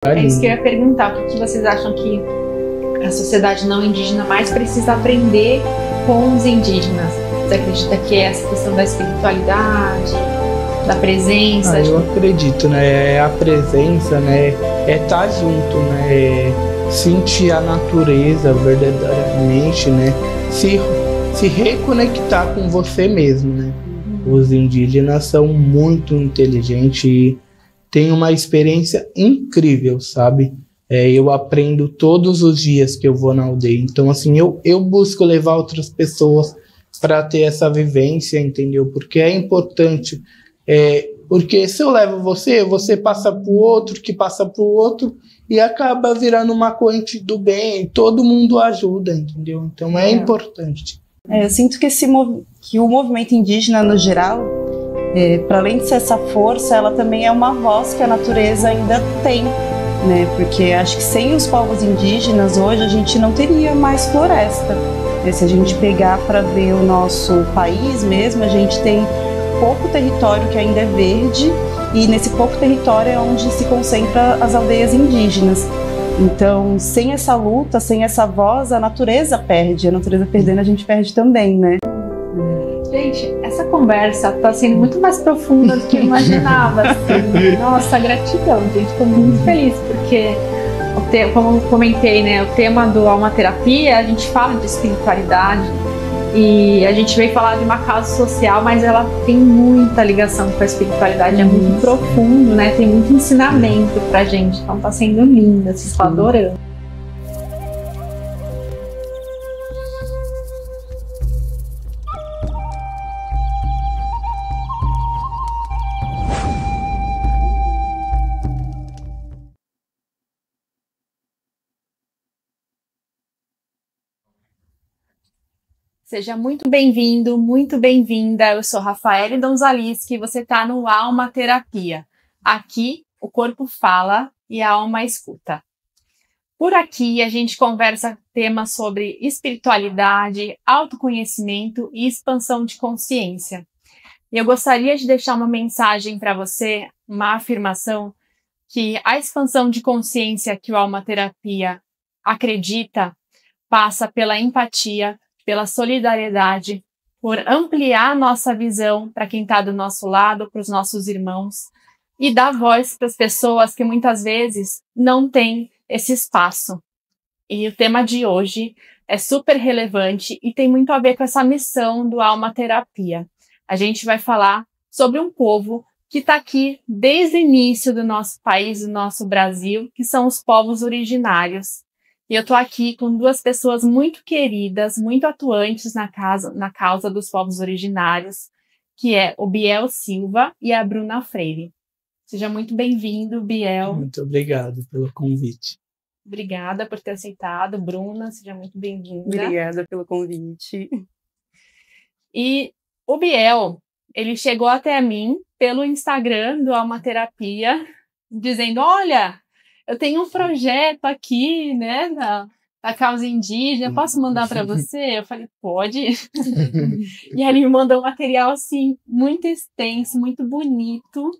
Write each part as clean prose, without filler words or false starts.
É isso que eu ia perguntar. O que vocês acham que a sociedade não indígena mais precisa aprender com os indígenas? Você acredita que é essa questão da espiritualidade, da presença? Eu acredito, né? É a presença, né? É estar junto, né? É sentir a natureza verdadeiramente, né? Se reconectar com você mesmo, né? Os indígenas são muito inteligentes e têm uma experiência incrível, sabe? Eu aprendo todos os dias que eu vou na aldeia. Então, assim, eu busco levar outras pessoas para ter essa vivência, entendeu? Porque é importante. Porque se eu levo você passa para o outro, que passa para o outro, e acaba virando uma corrente do bem. Todo mundo ajuda, entendeu? Então, é importante. Eu sinto que o movimento indígena, no geral, para além de ser essa força, ela também é uma voz que a natureza ainda tem, né? Porque acho que sem os povos indígenas, hoje, a gente não teria mais floresta. Se a gente pegar para ver o nosso país mesmo, a gente tem pouco território que ainda é verde, e nesse pouco território é onde se concentra as aldeias indígenas. Então, sem essa luta, sem essa voz, a natureza perde. A natureza perdendo, a gente perde também, né? Gente, essa conversa está sendo muito mais profunda do que eu imaginava. Assim. Nossa, gratidão, gente. Estou muito feliz, porque, como eu comentei, né, o tema do Alma Terapia, a gente fala de espiritualidade, e a gente veio falar de uma causa social, mas ela tem muita ligação com a espiritualidade, é muito profundo, né? Tem muito ensinamento pra gente, então tá sendo linda, vocês estão adorando. Seja muito bem-vindo, muito bem-vinda. Eu sou Rafaele Donzaliski e você está no Alma Terapia. Aqui, o corpo fala e a alma escuta. Por aqui, a gente conversa temas sobre espiritualidade, autoconhecimento e expansão de consciência. E eu gostaria de deixar uma mensagem para você, uma afirmação, que a expansão de consciência que o Alma Terapia acredita passa pela empatia, pela solidariedade, por ampliar nossa visão para quem está do nosso lado, para os nossos irmãos, e dar voz para as pessoas que muitas vezes não têm esse espaço. E o tema de hoje é super relevante e tem muito a ver com essa missão do Alma Terapia. A gente vai falar sobre um povo que está aqui desde o início do nosso país, do nosso Brasil, que são os povos originários. E eu estou aqui com duas pessoas muito queridas, muito atuantes na causa dos povos originários, que é o Biel Silva e a Bruna Freire. Seja muito bem-vindo, Biel. Muito obrigado pelo convite. Obrigada por ter aceitado. Bruna, seja muito bem-vinda. Obrigada pelo convite. E o Biel, ele chegou até mim pelo Instagram do Alma Terapia, dizendo, olha, eu tenho um projeto aqui, né, da causa indígena, posso mandar para você? Eu falei, pode. E aí ele me mandou um material, assim, muito extenso, muito bonito,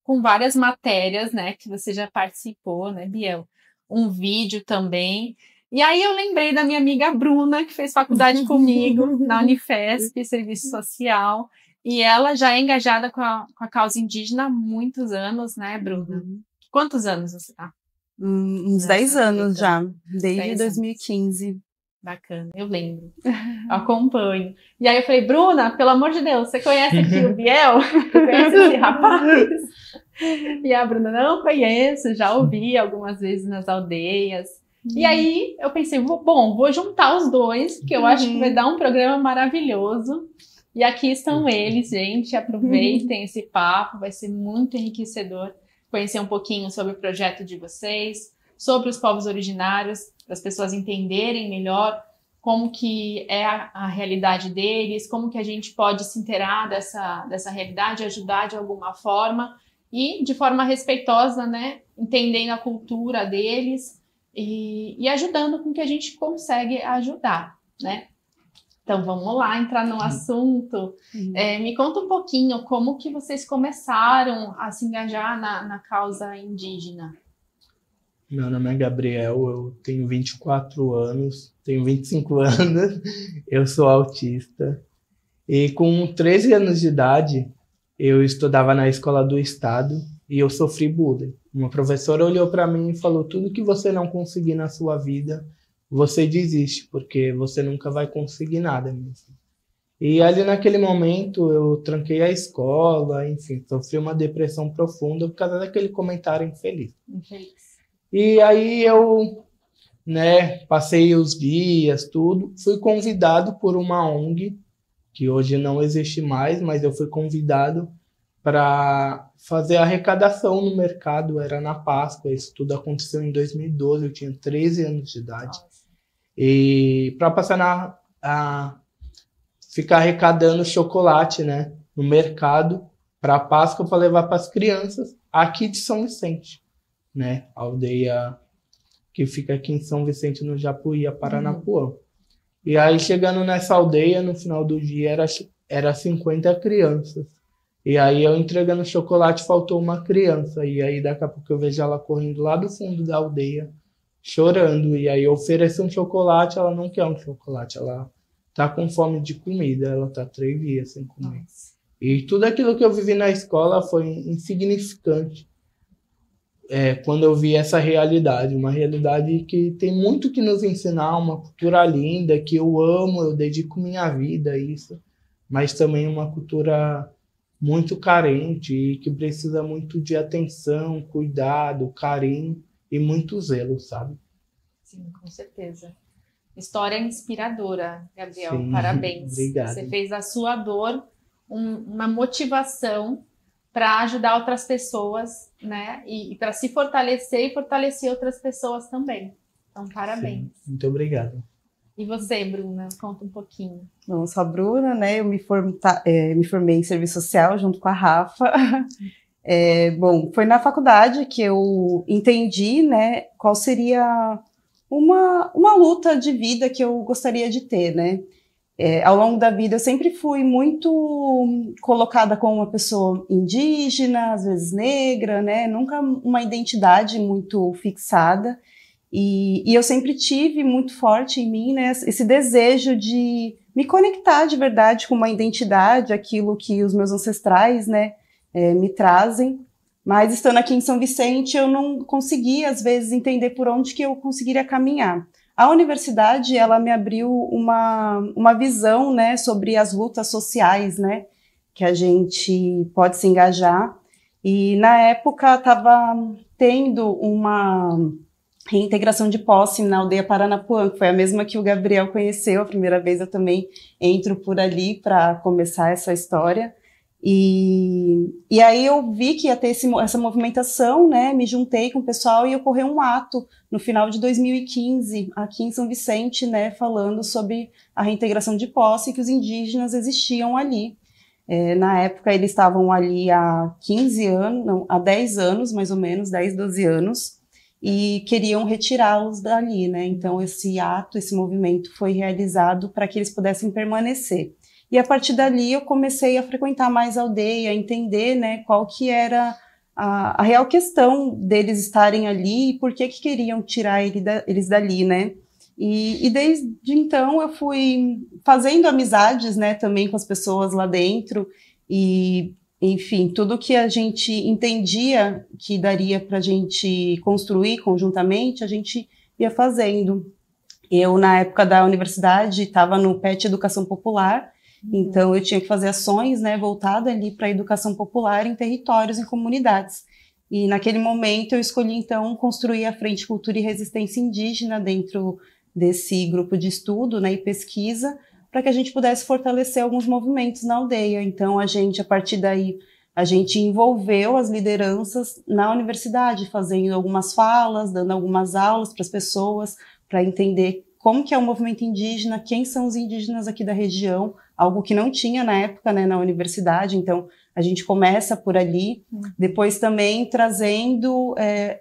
com várias matérias, né, que você já participou, né, Biel? Um vídeo também. E aí eu lembrei da minha amiga Bruna, que fez faculdade comigo na Unifesp, Serviço Social, e ela já é engajada com a causa indígena há muitos anos, né, Bruna? Quantos anos você tá? Uns 10 anos já, desde 2015. Bacana, eu lembro. Eu acompanho. E aí eu falei, Bruna, pelo amor de Deus, você conhece aqui o Biel? Você conhece esse rapaz? E a Bruna, não conheço, já ouvi algumas vezes nas aldeias. E aí eu pensei, vou juntar os dois, que eu acho que vai dar um programa maravilhoso. E aqui estão eles, gente, aproveitem esse papo, vai ser muito enriquecedor conhecer um pouquinho sobre o projeto de vocês, sobre os povos originários, para as pessoas entenderem melhor como que é a realidade deles, como que a gente pode se inteirar dessa realidade, ajudar de alguma forma e de forma respeitosa, né, entendendo a cultura deles e ajudando com que a gente consegue ajudar, né? Então vamos lá entrar no assunto. Me conta um pouquinho como que vocês começaram a se engajar na causa indígena. Meu nome é Gabriel, eu tenho 24 anos, tenho 25 anos, eu sou autista. E com 13 anos de idade, eu estudava na escola do estado e eu sofri bullying. Uma professora olhou para mim e falou: tudo que você não conseguir na sua vida, você desiste, porque você nunca vai conseguir nada mesmo. E ali naquele momento eu tranquei a escola, enfim, sofri uma depressão profunda por causa daquele comentário infeliz. E aí eu, né, passei os dias, tudo, fui convidado por uma ONG, que hoje não existe mais, mas eu fui convidado para fazer arrecadação no mercado, era na Páscoa, isso tudo aconteceu em 2012, eu tinha 13 anos de idade. Nossa. E para passar ficar arrecadando chocolate, né, no mercado, para a Páscoa, para levar para as crianças aqui de São Vicente, né, a aldeia que fica aqui em São Vicente, no Japuía, Paranapuã. E aí, chegando nessa aldeia, no final do dia, era 50 crianças. E aí, eu entregando chocolate, faltou uma criança. E aí, daqui a pouco, eu vejo ela correndo lá do fundo da aldeia, chorando. E aí, eu ofereço um chocolate, ela não quer um chocolate. Ela tá com fome de comida, ela tá 3 dias sem comer. Nossa. E tudo aquilo que eu vivi na escola foi insignificante. Quando eu vi essa realidade, uma realidade que tem muito que nos ensinar, uma cultura linda, que eu amo, eu dedico minha vida a isso, mas também uma cultura muito carente e que precisa muito de atenção, cuidado, carinho e muito zelo, sabe? Sim, com certeza. História inspiradora, Gabriel, Sim, parabéns. Obrigado. Você fez da sua dor uma motivação para ajudar outras pessoas, né? E para se fortalecer e fortalecer outras pessoas também. Então, parabéns. Sim, muito obrigado. E você, Bruna, conta um pouquinho. Bom, eu sou a Bruna, né? Eu me formei em serviço social junto com a Rafa. Bom, foi na faculdade que eu entendi, né, qual seria uma luta de vida que eu gostaria de ter, né? Ao longo da vida eu sempre fui muito colocada como uma pessoa indígena, às vezes negra, né? Nunca uma identidade muito fixada. E eu sempre tive muito forte em mim, né, esse desejo de me conectar de verdade com uma identidade, aquilo que os meus ancestrais, né, me trazem. Mas estando aqui em São Vicente, eu não conseguia, às vezes, entender por onde que eu conseguiria caminhar. A universidade, ela me abriu uma visão, né, sobre as lutas sociais, né, que a gente pode se engajar. E, na época, estava tendo uma reintegração de posse na aldeia Paranapuã, que foi a mesma que o Gabriel conheceu. A primeira vez eu também entro por ali para começar essa história. E aí eu vi que ia ter essa movimentação, né, me juntei com o pessoal e ocorreu um ato no final de 2015, aqui em São Vicente, né, falando sobre a reintegração de posse, que os indígenas existiam ali. Na época eles estavam ali há 15 anos, não, há 10 anos, mais ou menos, 10, 12 anos, e queriam retirá-los dali, né, então esse ato, esse movimento foi realizado para que eles pudessem permanecer. E a partir dali eu comecei a frequentar mais a aldeia, a entender, né, qual que era a real questão deles estarem ali e por que queriam tirar eles dali, né. E desde então eu fui fazendo amizades, né, também com as pessoas lá dentro e, enfim, tudo que a gente entendia que daria para a gente construir conjuntamente, a gente ia fazendo. Eu, na época da universidade, estava no PET Educação Popular. Então, eu tinha que fazer ações, né, voltadas ali para a educação popular em territórios, em comunidades. E, naquele momento, eu escolhi, então, construir a Frente Cultura e Resistência Indígena dentro desse grupo de estudo, né, e pesquisa, para que a gente pudesse fortalecer alguns movimentos na aldeia. Então, a partir daí, a gente envolveu as lideranças na universidade, fazendo algumas falas, dando algumas aulas para as pessoas, para entender como que é o movimento indígena, quem são os indígenas aqui da região, algo que não tinha na época, né, na universidade. Então a gente começa por ali, depois também trazendo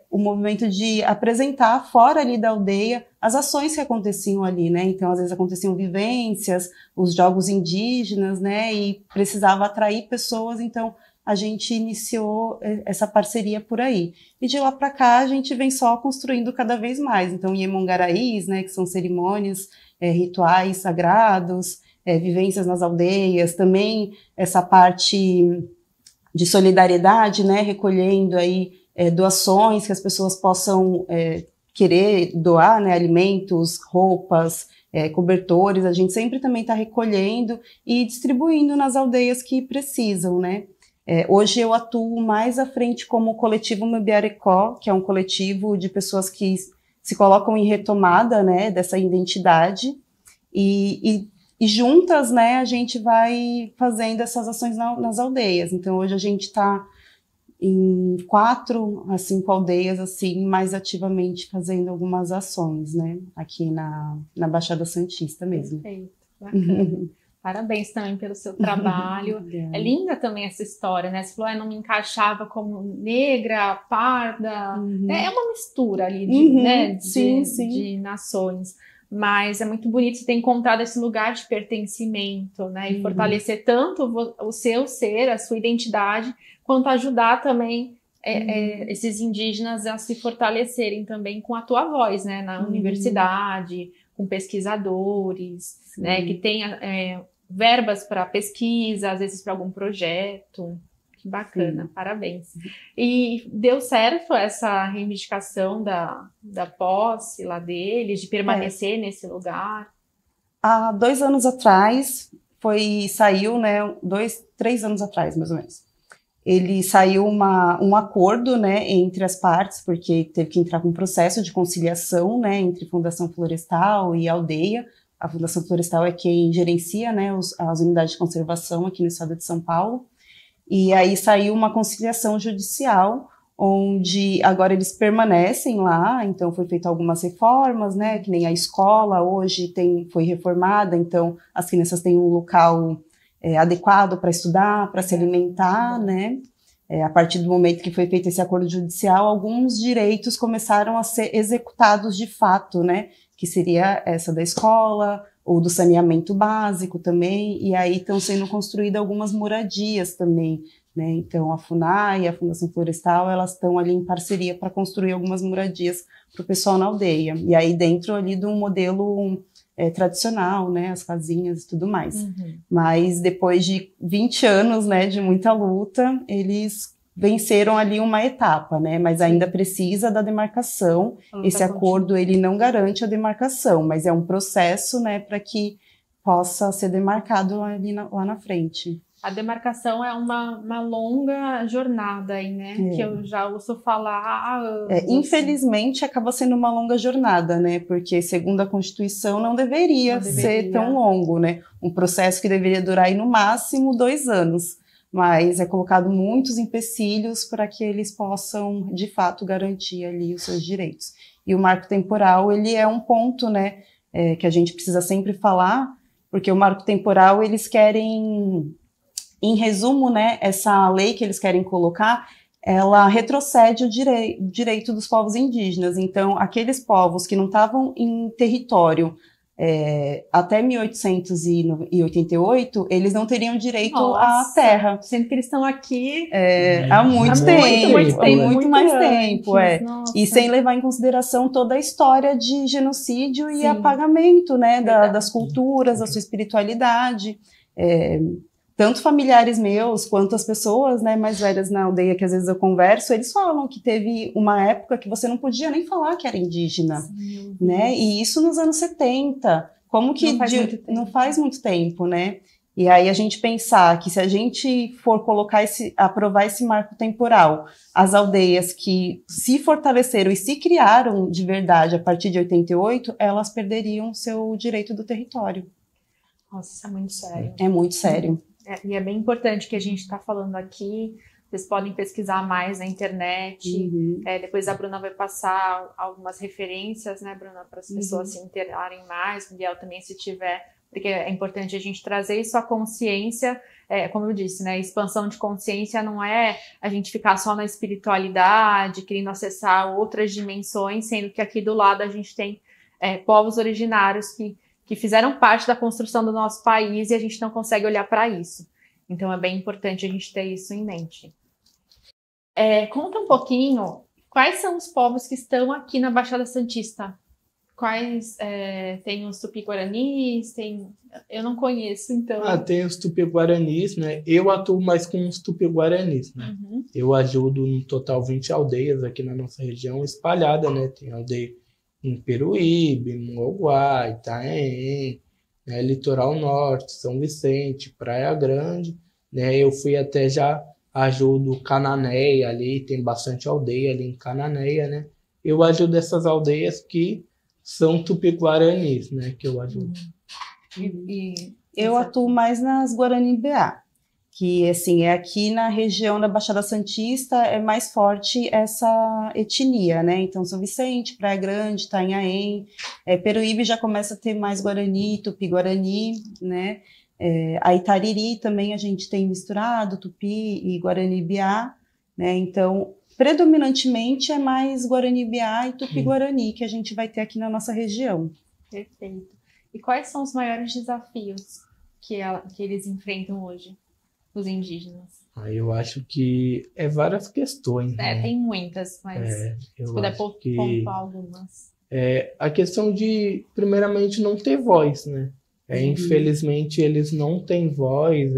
o movimento de apresentar fora ali da aldeia as ações que aconteciam ali, né, então às vezes aconteciam vivências, os jogos indígenas, né, e precisava atrair pessoas, então a gente iniciou essa parceria por aí. E de lá para cá, a gente vem só construindo cada vez mais. Então, Iemongarais, né, que são cerimônias, rituais sagrados, vivências nas aldeias, também essa parte de solidariedade, né, recolhendo aí doações que as pessoas possam querer doar, né, alimentos, roupas, cobertores, a gente sempre também está recolhendo e distribuindo nas aldeias que precisam, né. Hoje eu atuo mais à frente como o coletivo Mubiarecó, que é um coletivo de pessoas que se colocam em retomada, né, dessa identidade e juntas, né, a gente vai fazendo essas ações nas aldeias. Então hoje a gente está em 4 a 5 aldeias, assim, mais ativamente fazendo algumas ações, né, aqui na Baixada Santista mesmo. Perfeito, bacana. Parabéns também pelo seu trabalho. É linda também essa história, né? Você falou, não me encaixava como negra, parda. É uma mistura ali de nações. Mas é muito bonito você ter encontrado esse lugar de pertencimento, né? E fortalecer tanto o seu ser, a sua identidade, quanto ajudar também esses indígenas a se fortalecerem também com a tua voz, né? Na universidade, com pesquisadores, né? Que tenha verbas para pesquisa, às vezes para algum projeto. Que bacana, parabéns. E deu certo essa reivindicação da posse lá deles, de permanecer nesse lugar? Há 2 anos atrás, saiu, né, 3 anos atrás, mais ou menos. Saiu um acordo, né, entre as partes, porque teve que entrar com um processo de conciliação, né, entre Fundação Florestal e aldeia. A Fundação Florestal é quem gerencia, né, as unidades de conservação aqui no estado de São Paulo. E aí saiu uma conciliação judicial, onde agora eles permanecem lá, então foi feita algumas reformas, né, que nem a escola hoje foi reformada, então as crianças têm um local adequado para estudar, para se alimentar, né. A partir do momento que foi feito esse acordo judicial, alguns direitos começaram a ser executados de fato, né, que seria essa da escola, ou do saneamento básico também, e aí estão sendo construídas algumas moradias também, né, então a FUNAI e a Fundação Florestal, elas estão ali em parceria para construir algumas moradias para o pessoal na aldeia, e aí dentro ali de um modelo tradicional, né, as casinhas e tudo mais. Mas depois de 20 anos, né, de muita luta, eles venceram ali uma etapa, né, mas ainda precisa da demarcação. Esse acordo, ele não garante a demarcação, mas é um processo, né, para que possa ser demarcado ali lá na frente. A demarcação é uma longa jornada aí, né, que eu já ouço falar há anos. Infelizmente, acaba sendo uma longa jornada, né, porque segundo a Constituição não deveria ser tão longo, né, um processo que deveria durar aí no máximo 2 anos. Mas é colocado muitos empecilhos para que eles possam, de fato, garantir ali os seus direitos. E o marco temporal, ele é um ponto, né, que a gente precisa sempre falar, porque o marco temporal, eles querem, em resumo, né, essa lei que eles querem colocar, ela retrocede o direito dos povos indígenas. Então, aqueles povos que não estavam em território até 1888, eles não teriam direito à terra. Sendo que eles estão aqui há muito tempo, muito mais tempo. E sem levar em consideração toda a história de genocídio e apagamento, né, das culturas, da sua espiritualidade. Tanto familiares meus, quanto as pessoas, né, mais velhas na aldeia, que às vezes eu converso, eles falam que teve uma época que você não podia nem falar que era indígena, né, e isso nos anos 70, como que não faz muito tempo, né, e aí a gente pensar que se a gente for aprovar esse marco temporal, as aldeias que se fortaleceram e se criaram de verdade a partir de 88, elas perderiam seu direito do território. Nossa, isso é muito sério. É muito sério. E é bem importante que a gente está falando aqui. Vocês podem pesquisar mais na internet. Depois a Bruna vai passar algumas referências, né, Bruna, para as pessoas se interarem mais. O Miguel também, se tiver, porque é importante a gente trazer isso à consciência. Como eu disse, né, expansão de consciência não é a gente ficar só na espiritualidade, querendo acessar outras dimensões, sendo que aqui do lado a gente tem povos originários que fizeram parte da construção do nosso país e a gente não consegue olhar para isso. Então é bem importante a gente ter isso em mente. Conta um pouquinho, quais são os povos que estão aqui na Baixada Santista? Quais, tem os Tupi-Guaranis, eu não conheço, então... Tem os Tupi-Guaranis, né? Eu atuo mais com os Tupi-Guaranis, né? Uhum. Eu ajudo no total 20 aldeias aqui na nossa região espalhada, né? Tem aldeia em Peruíbe, Mongaguá, Itaém, né? Litoral Norte, São Vicente, Praia Grande, né? Eu fui até já ajudo Cananéia ali, tem bastante aldeia ali em Cananéia, né? Eu ajudo essas aldeias que são Tupi-Guaranis, né? Que eu ajudo. Eu atuo mais nas Guarani-BA, que assim, aqui na região da Baixada Santista é mais forte essa etnia, né? Então, São Vicente, Praia Grande, Itanhaém, Peruíbe já começa a ter mais Guarani, Tupi-Guarani, né? A Itariri também a gente tem misturado, Tupi e Guarani-BA, né? Então, predominantemente é mais Guarani-BA e Tupi-Guarani que a gente vai ter aqui na nossa região. Perfeito. E quais são os maiores desafios que eles enfrentam hoje, os indígenas? Eu acho que várias questões, né? Tem muitas, mas se puder pontuar algumas. A questão de, primeiramente, não ter voz, né? Infelizmente, eles não têm voz.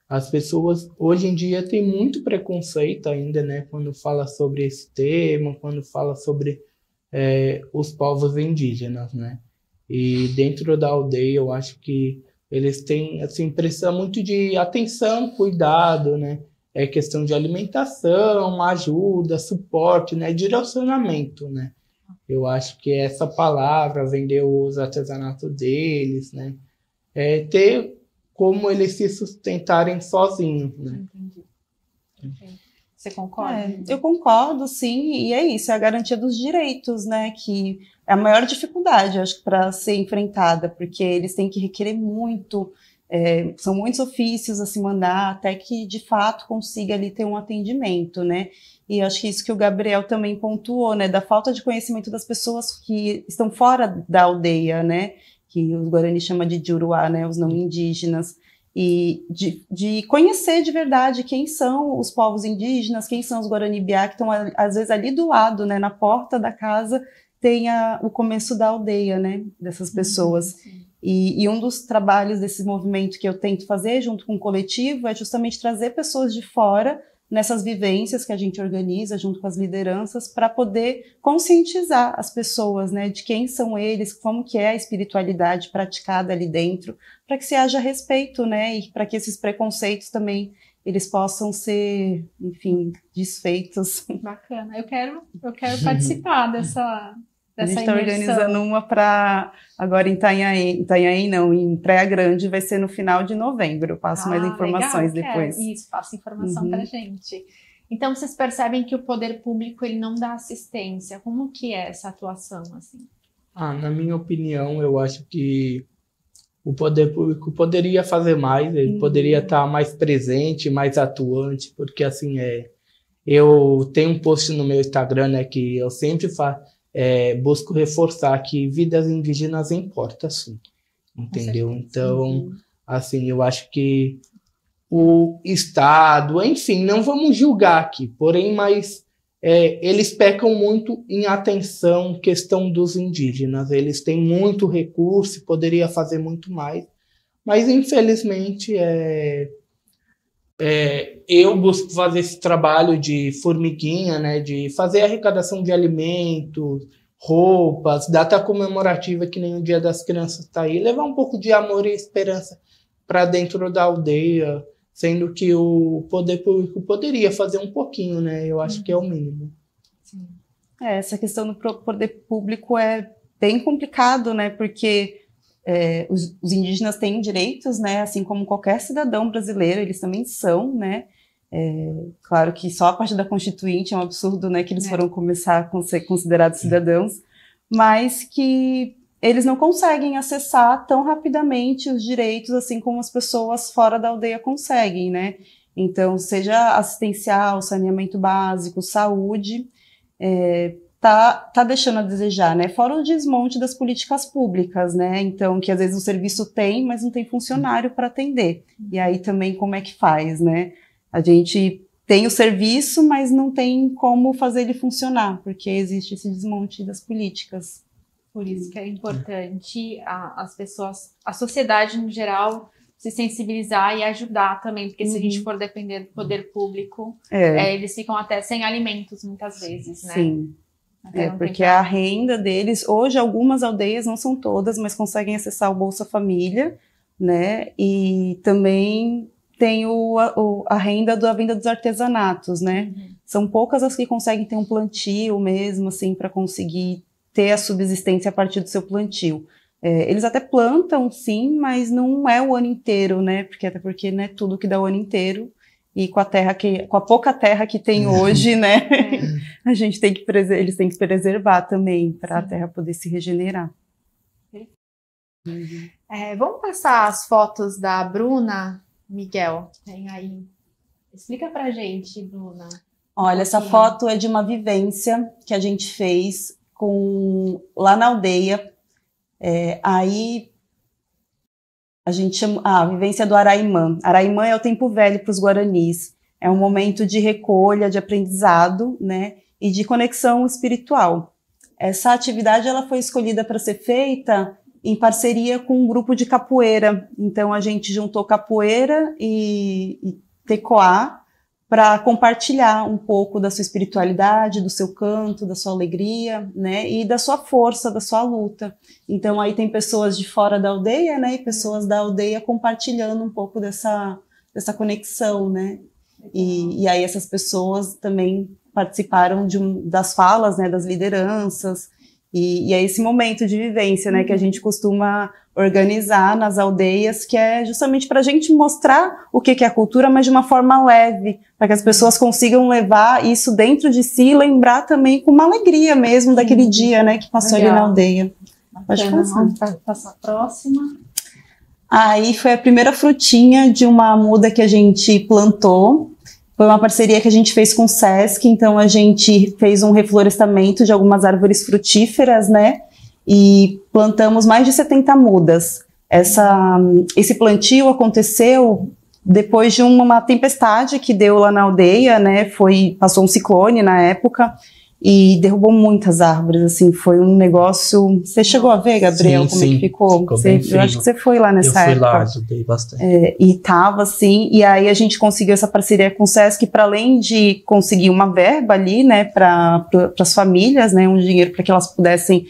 As pessoas, hoje em dia, têm muito preconceito ainda, né? Quando fala sobre esse tema, quando fala sobre os povos indígenas, né? E dentro da aldeia, eu acho que eles têm, assim, precisa muito de atenção, cuidado, né? Questão de alimentação, ajuda, suporte, né? Direcionamento, né? Eu acho que essa palavra, vender os artesanatos deles, né? Ter como eles se sustentarem sozinhos, né? Entendi. Você concorda? Eu concordo, sim, e é isso, é a garantia dos direitos, né? Que é a maior dificuldade, acho que, para ser enfrentada, porque eles têm que requerer muito, são muitos ofícios a se mandar, até que, de fato, consiga ali ter um atendimento, né? E acho que isso que o Gabriel também pontuou, né? Da falta de conhecimento das pessoas que estão fora da aldeia, né? Que os Guarani chamam de Juruá, né? Os não indígenas. E de conhecer de verdade quem são os povos indígenas, quem são os Guarani-BA, que estão, às vezes, ali do lado, né? Na porta da casa tem o começo da aldeia, né? Dessas pessoas. E um dos trabalhos desse movimento que eu tento fazer junto com o coletivo é justamente trazer pessoas de fora nessas vivências que a gente organiza junto com as lideranças para poder conscientizar as pessoas, né, de quem são eles, como que é a espiritualidade praticada ali dentro, para que se haja respeito, né, e para que esses preconceitos também eles possam ser, enfim, desfeitos. Bacana. Eu quero participar dessa A gente está organizando uma para agora em Itanhaém não, em Praia Grande vai ser no final de novembro. Eu passo mais informações depois. Isso, passa informação para a gente. Então, vocês percebem que o poder público ele não dá assistência. Como que é essa atuação, assim? Na minha opinião, eu acho que o poder público poderia fazer mais, ele poderia estar mais presente, mais atuante, porque assim, eu tenho um post no meu Instagram, né, que eu sempre busco reforçar que vidas indígenas importam, sim, entendeu? Então, assim, eu acho que o Estado, enfim, não vamos julgar aqui, porém, mas eles pecam muito em atenção, questão dos indígenas, eles têm muito recurso e poderia fazer muito mais, mas infelizmente eu busco fazer esse trabalho de formiguinha, né, de fazer arrecadação de alimentos, roupas, data comemorativa que nem o Dia das Crianças está aí, levar um pouco de amor e esperança para dentro da aldeia, sendo que o poder público poderia fazer um pouquinho, né? Eu acho que é o mínimo. Sim. Essa questão do poder público é bem complicado, né? Porque os indígenas têm direitos, né? Assim como qualquer cidadão brasileiro, eles também são, né? Claro que só a partir da Constituinte é um absurdo, né? Que eles foram começar a ser considerados cidadãos, mas que eles não conseguem acessar tão rapidamente os direitos, assim como as pessoas fora da aldeia conseguem, né? Então, seja assistencial, saneamento básico, saúde, tá deixando a desejar, né? Fora o desmonte das políticas públicas, né? Então, que às vezes o serviço tem, mas não tem funcionário para atender. E aí também como é que faz, né? A gente tem o serviço, mas não tem como fazer ele funcionar, porque existe esse desmonte das políticas. Por isso que é importante as pessoas, a sociedade no geral, se sensibilizar e ajudar também, porque se a gente for depender do poder público, eles ficam até sem alimentos muitas vezes, né? Sim. Porque a renda deles, hoje algumas aldeias, não são todas, mas conseguem acessar o Bolsa Família, né? E também tem a renda da venda dos artesanatos, né? São poucas as que conseguem ter um plantio mesmo, assim, para conseguir ter a subsistência a partir do seu plantio. Eles até plantam, sim, mas não é o ano inteiro, né? Até porque não é tudo que dá o ano inteiro. E com a pouca terra que tem hoje, né? A gente tem que eles têm que preservar também para a terra poder se regenerar. Vamos passar as fotos da Bruna, Miguel? Tem aí. Explica pra gente, Bruna. Olha, essa foto é de uma vivência que a gente fez lá na aldeia. Aí a gente chama a vivência do Araimã. Araimã é o tempo velho para os guaranis. É um momento de recolha, de aprendizado, né, e de conexão espiritual. Essa atividade ela foi escolhida para ser feita em parceria com um grupo de capoeira. Então a gente juntou capoeira e tecoá para compartilhar um pouco da sua espiritualidade, do seu canto, da sua alegria, né, e da sua força, da sua luta. Então aí tem pessoas de fora da aldeia, né, e pessoas da aldeia compartilhando um pouco dessa conexão, né, e aí essas pessoas também participaram das falas, né, das lideranças, e é esse momento de vivência, né, que a gente costuma organizar nas aldeias, que é justamente para a gente mostrar o que é a cultura, mas de uma forma leve, para que as pessoas consigam levar isso dentro de si e lembrar também com uma alegria mesmo daquele dia, né, que passou ali na aldeia. Pode passar a próxima. Aí foi a primeira frutinha de uma muda que a gente plantou. Foi uma parceria que a gente fez com o Sesc, então a gente fez um reflorestamento de algumas árvores frutíferas, né? E plantamos mais de 70 mudas. Esse plantio aconteceu depois de uma tempestade que deu lá na aldeia, né? Passou um ciclone na época e derrubou muitas árvores, assim, foi um negócio... Você chegou a ver, Gabriel, como é que ficou? Eu acho que você foi lá nessa época. Eu fui lá, ajudei bastante. E tava assim, e aí a gente conseguiu essa parceria com o Sesc, para além de conseguir uma verba ali, né, para as famílias, né, um dinheiro para que elas pudessem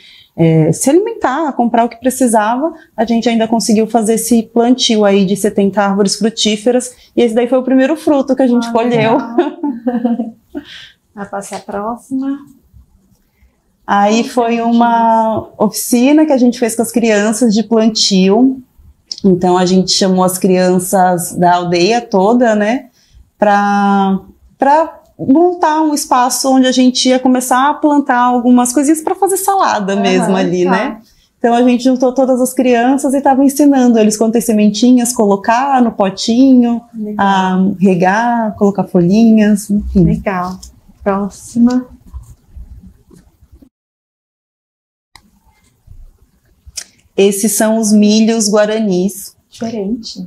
se alimentar, comprar o que precisava, a gente ainda conseguiu fazer esse plantio aí de 70 árvores frutíferas, e esse daí foi o primeiro fruto que a gente colheu. Vai passar a próxima. Aí foi uma oficina que a gente fez com as crianças de plantio. Então a gente chamou as crianças da aldeia toda, né, para montar um espaço onde a gente ia começar a plantar algumas coisinhas para fazer salada mesmo ali, né? Então a gente juntou todas as crianças e estava ensinando eles quando tem sementinhas, colocar no potinho, a regar, colocar folhinhas, enfim. Legal. Próxima. Esses são os milhos guaranis. Diferente.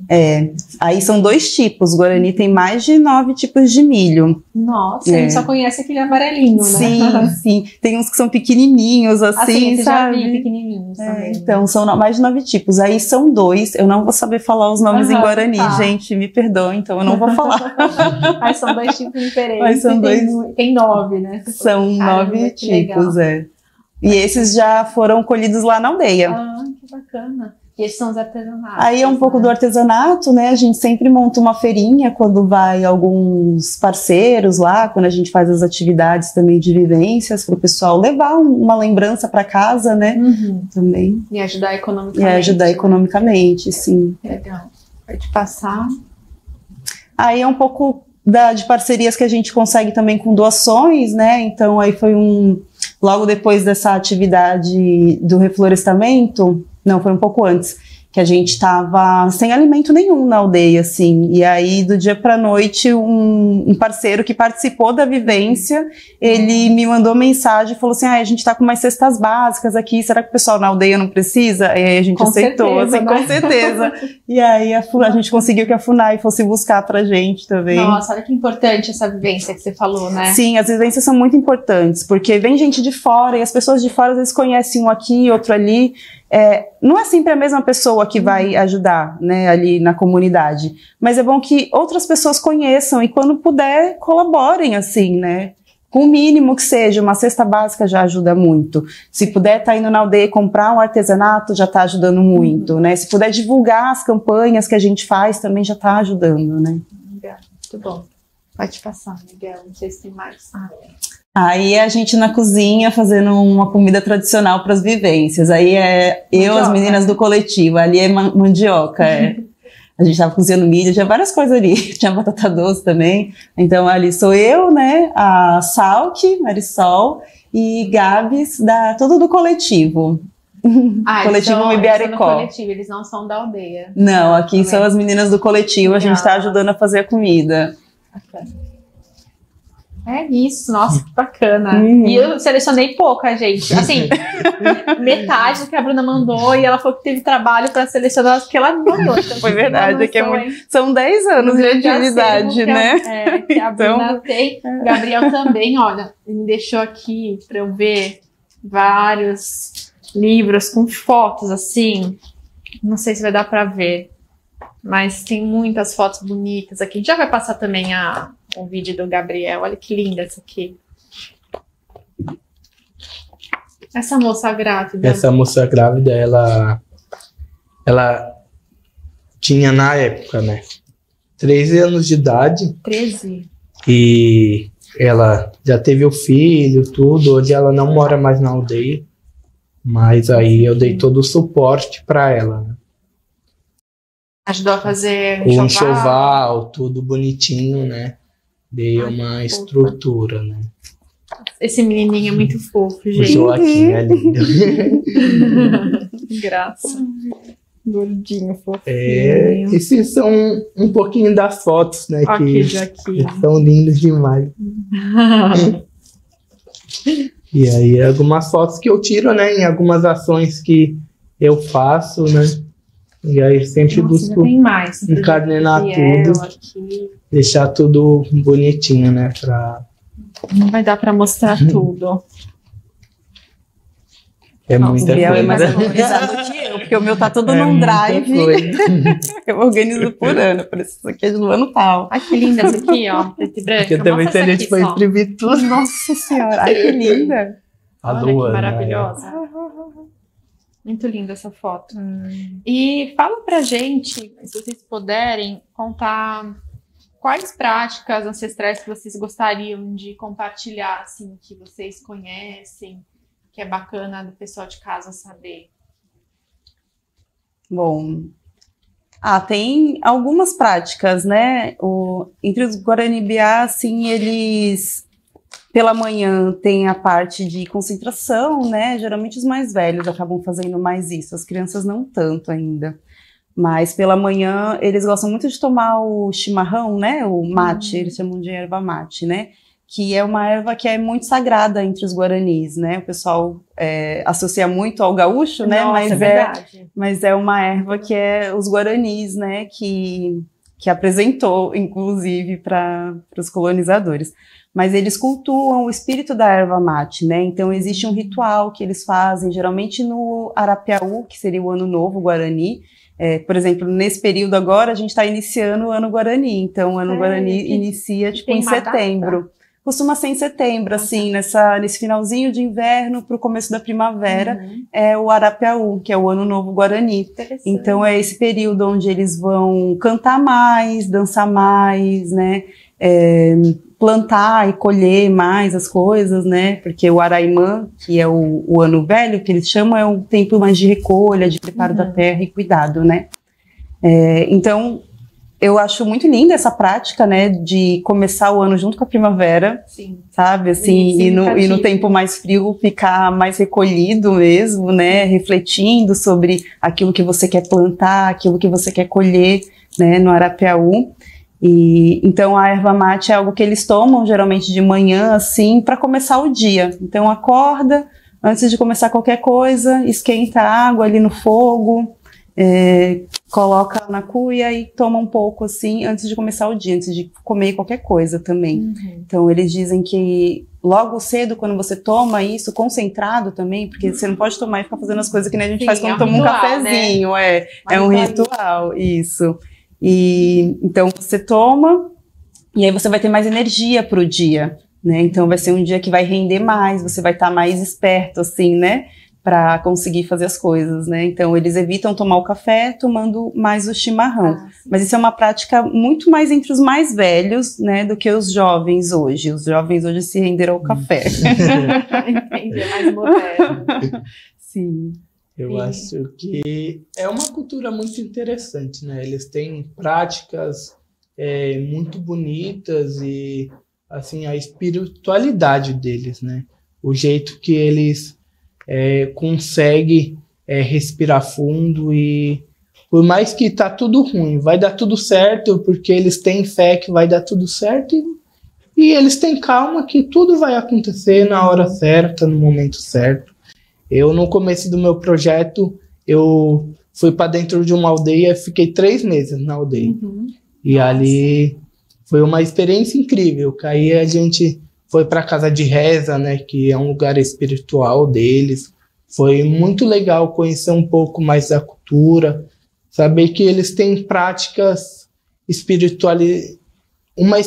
Aí são 2 tipos. O Guarani tem mais de 9 tipos de milho. Nossa, a gente só conhece aquele amarelinho, né? Sim. Tem uns que são pequenininhos, assim, sabe? Já vi pequenininhos também. Então, são mais de 9 tipos. Aí são 2. Eu não vou saber falar os nomes em Guarani, gente. Me perdoem, então eu não vou falar. Mas são 2 tipos diferentes. Mas são tem 9, né? São 9 tipos, E esses já foram colhidos lá na aldeia. Ah, que bacana. E esses são os artesanatos. Aí é um pouco do artesanato, né? A gente sempre monta uma feirinha quando vai alguns parceiros lá, quando a gente faz as atividades também de vivências, para o pessoal levar uma lembrança para casa, né? Também. E ajudar economicamente. Economicamente, sim. Legal. Pode passar. Aí é um pouco de parcerias que a gente consegue também com doações, né? Então aí foi logo depois dessa atividade do reflorestamento, não, foi um pouco antes, que a gente estava sem alimento nenhum na aldeia, assim, e aí do dia para a noite um parceiro que participou da vivência, ele me mandou mensagem e falou assim, a gente está com umas cestas básicas aqui, será que o pessoal na aldeia não precisa? E aí a gente aceitou, certeza, assim, né? Com certeza. E aí a gente conseguiu que a FUNAI fosse buscar pra gente também. Nossa, olha que importante essa vivência que você falou, né? Sim, as vivências são muito importantes, porque vem gente de fora e as pessoas de fora às vezes conhecem um aqui, outro ali. Não é sempre a mesma pessoa que vai ajudar, né, ali na comunidade, mas é bom que outras pessoas conheçam e quando puder colaborem, assim, né, com o mínimo que seja, uma cesta básica já ajuda muito. Se puder estar indo na aldeia e comprar um artesanato, já está ajudando muito, né, se puder divulgar as campanhas que a gente faz, também já está ajudando, né. Legal, muito bom. Pode passar, Miguel, não sei se tem mais. Aí a gente na cozinha fazendo uma comida tradicional para as vivências. Aí eu, as meninas do coletivo, ali é mandioca. A gente estava cozinhando milho, tinha várias coisas ali. Tinha batata doce também. Então ali sou eu, né? A Salk, Marisol e Gabs, tudo do coletivo. Coletivo Ibiaricó. Eles não são da aldeia. Não, aqui são as meninas do coletivo, a gente está ajudando a fazer a comida. Bacana. É isso, nossa, que bacana. E eu selecionei pouca, gente. Assim, metade do que a Bruna mandou e ela falou que teve trabalho para selecionar porque ela mandou. Então, foi verdade, são 10 anos de atividade, né? Que a Bruna tem. O Gabriel também, olha, ele me deixou aqui para eu ver vários livros com fotos assim. Não sei se vai dar para ver, mas tem muitas fotos bonitas aqui. A gente já vai passar também um vídeo do Gabriel. Olha que linda essa aqui. Essa moça grávida. Essa moça grávida, ela tinha na época, né, 13 anos de idade. 13. E ela já teve o filho, tudo. Hoje ela não mora mais na aldeia. Mas aí eu dei todo o suporte para ela, né? Ajudou a fazer um enxoval, tudo bonitinho, né? Dei uma estrutura, né? Esse menininho é muito fofo, gente. O Joaquim é lindo. Graça. Gordinho, fofinho. Esses são um pouquinho das fotos, né? Aqui, que são lindos demais. E aí, algumas fotos que eu tiro, né? Em algumas ações que eu faço, né? E aí sempre busco encadernar tudo, aqui. Deixar tudo bonitinho, né? Não vai dar para mostrar tudo. Muita coisa. É mais organizado que eu, porque o meu tá todo num drive. Eu organizo por ano, por isso aqui é do ano tal. Ai, que linda essa aqui, ó, preto e branco. Porque também se a gente for imprimir tudo. Nossa senhora, ai que linda. Olha que maravilhosa. Muito linda essa foto. E fala pra gente, se vocês puderem, contar quais práticas ancestrais que vocês gostariam de compartilhar, assim, que vocês conhecem, que é bacana do pessoal de casa saber. Bom, tem algumas práticas, né? Entre os Guarani-Biá, assim, eles pela manhã tem a parte de concentração, né? Geralmente os mais velhos acabam fazendo mais isso, as crianças não tanto ainda. Mas pela manhã eles gostam muito de tomar o chimarrão, né? O mate, eles chamam de erva mate, né? Que é uma erva que é muito sagrada entre os guaranis, né? O pessoal associa muito ao gaúcho, né? Nossa, é verdade. Mas é uma erva que é os guaranis, né? Que apresentou, inclusive, para os colonizadores. Mas eles cultuam o espírito da erva mate, né? Então existe um ritual que eles fazem, geralmente no Arapiaú, que seria o Ano Novo Guarani. Por exemplo, nesse período agora, a gente está iniciando o Ano Guarani. Então, o Ano Guarani inicia em setembro. Data? Costuma ser em setembro, assim, nesse finalzinho de inverno para o começo da primavera, é o Arapiaú, que é o Ano Novo Guarani. Então é esse período onde eles vão cantar mais, dançar mais, né? Plantar e colher mais as coisas, né? Porque o Araimã, que é o ano velho, que eles chamam, é um tempo mais de recolha, de preparo da terra e cuidado, né? Então, eu acho muito linda essa prática, né, de começar o ano junto com a primavera, Sim. sabe, assim, e no tempo mais frio ficar mais recolhido mesmo, né, refletindo sobre aquilo que você quer plantar, aquilo que você quer colher, né, no Arapiaú. E então a erva mate é algo que eles tomam geralmente de manhã, assim, para começar o dia. Então acorda, antes de começar qualquer coisa, esquenta a água ali no fogo, coloca na cuia e toma um pouco assim antes de começar o dia, antes de comer qualquer coisa também. Uhum. Então eles dizem que logo cedo, quando você toma isso concentrado também, porque você não pode tomar e ficar fazendo as coisas que nem a gente faz quando toma um cafezinho, né? É um ritual, isso. E então você toma e aí você vai ter mais energia para o dia, né? Então vai ser um dia que vai render mais, você vai estar mais esperto assim, né? Para conseguir fazer as coisas, né? Então eles evitam tomar o café tomando mais o chimarrão. Mas isso é uma prática muito mais entre os mais velhos, né? Do que os jovens hoje. Os jovens hoje se renderam ao café. Entendi, é mais moderno. Sim. Eu acho que é uma cultura muito interessante, né? Eles têm práticas muito bonitas e, assim, a espiritualidade deles, né? O jeito que eles conseguem respirar fundo e, por mais que tá tudo ruim, vai dar tudo certo, porque eles têm fé que vai dar tudo certo e eles têm calma que tudo vai acontecer na hora certa, no momento certo. Eu, no começo do meu projeto, eu fui para dentro de uma aldeia, fiquei 3 meses na aldeia. Uhum. E ali foi uma experiência incrível. Aí a gente foi para a casa de reza, né, que é um lugar espiritual deles. Foi muito legal conhecer um pouco mais da cultura, saber que eles têm práticas espirituais, uma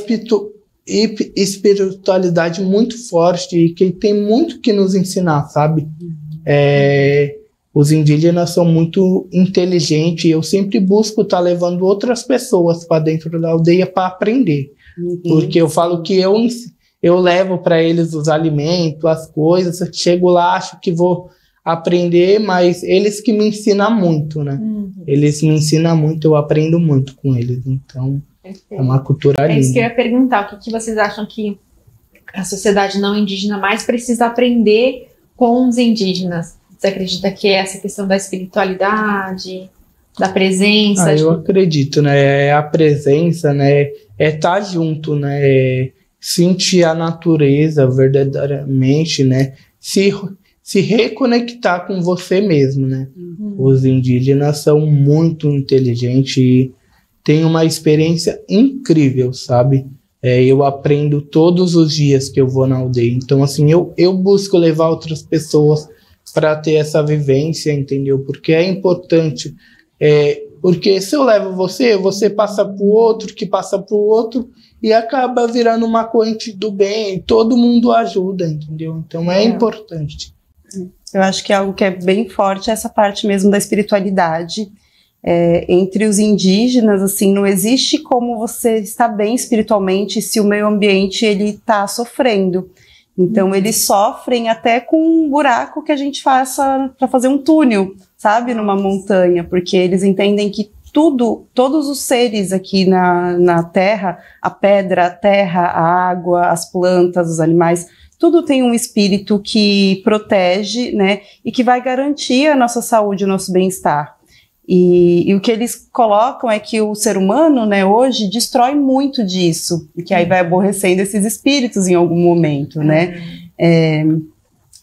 espiritualidade muito forte e que tem muito que nos ensinar, sabe? Os indígenas são muito inteligentes e eu sempre busco estar levando outras pessoas para dentro da aldeia para aprender. Uhum. Porque eu falo que eu levo para eles os alimentos, as coisas, chego lá, acho que vou aprender, mas eles que me ensinam muito, né? Uhum. Eles me ensinam muito, eu aprendo muito com eles, então é uma cultura linda. É isso que eu ia perguntar, o que vocês acham que a sociedade não indígena mais precisa aprender com os indígenas? Você acredita que é essa questão da espiritualidade, da presença? Eu acredito, né? A presença, né? Estar junto, né? Sentir a natureza verdadeiramente, né? Se reconectar com você mesmo, né? Uhum. Os indígenas são muito inteligentes e têm uma experiência incrível, sabe? Eu aprendo todos os dias que eu vou na aldeia. Então, assim, eu busco levar outras pessoas para ter essa vivência, entendeu? Porque é importante. Porque se eu levo você passa para o outro, que passa para o outro, e acaba virando uma corrente do bem. Todo mundo ajuda, entendeu? Então, é importante. Eu acho que é algo que é bem forte, essa parte mesmo da espiritualidade. Entre os indígenas, assim, não existe como você estar bem espiritualmente se o meio ambiente ele está sofrendo. Então eles sofrem até com um buraco que a gente faça para fazer um túnel, sabe, numa montanha, porque eles entendem que todos os seres aqui na Terra, a pedra, a terra, a água, as plantas, os animais, tudo tem um espírito que protege, né, e que vai garantir a nossa saúde, o nosso bem-estar. E o que eles colocam é que o ser humano, né, hoje destrói muito disso, e que aí vai aborrecendo esses espíritos em algum momento, né?